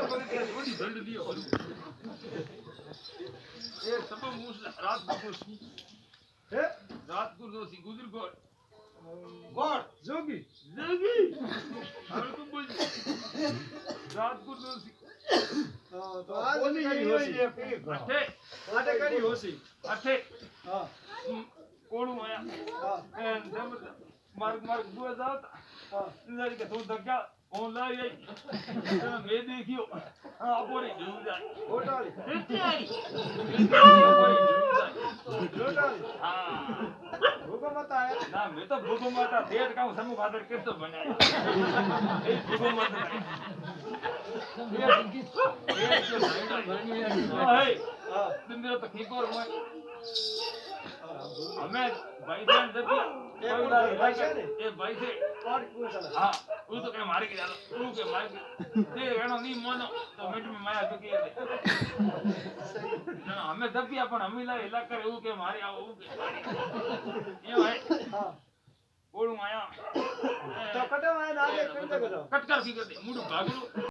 पर के थोड़ी जल्द दियो ये सब मूस रात को હે रात को दोसी गुजर को ગોળ જોગી जगी और तुम बोल रात को दोसी તો આ કોની હોસી अठे માટે કરી હોસી अठे હા कोड़ू आया હા एंड जब मार्ग मार्ग बुआ जाता હા इंद्र के तो धक्का फोन ला गई मैं देखियो हां बोरे डूब जाए ગોટાળી इत्यादि ગોટાળી हां ભૂકો મત આયા ना मैं तो भूखो माता देर का समूह खातर किस तो बनाया ए भूखो माता ये जो साइड है હા तुम मेरा तो खीपर मैं हमें भाई जान जब ये कौन भाई? भाई से ने? ये भाई से કોણ પૂછલા हाँ वो तो कहीं मारे के जानो तू के मार के ते गणो नहीं मानो तो मिट में माया तो के ना हमें जब भी अपन हमिला इला करे वो के मारे आओ वो के मारे ये भाई હા कोड़ू आया તો કટો આયા ના દે કરી દે कट कर की कर दे मुंडू भागलो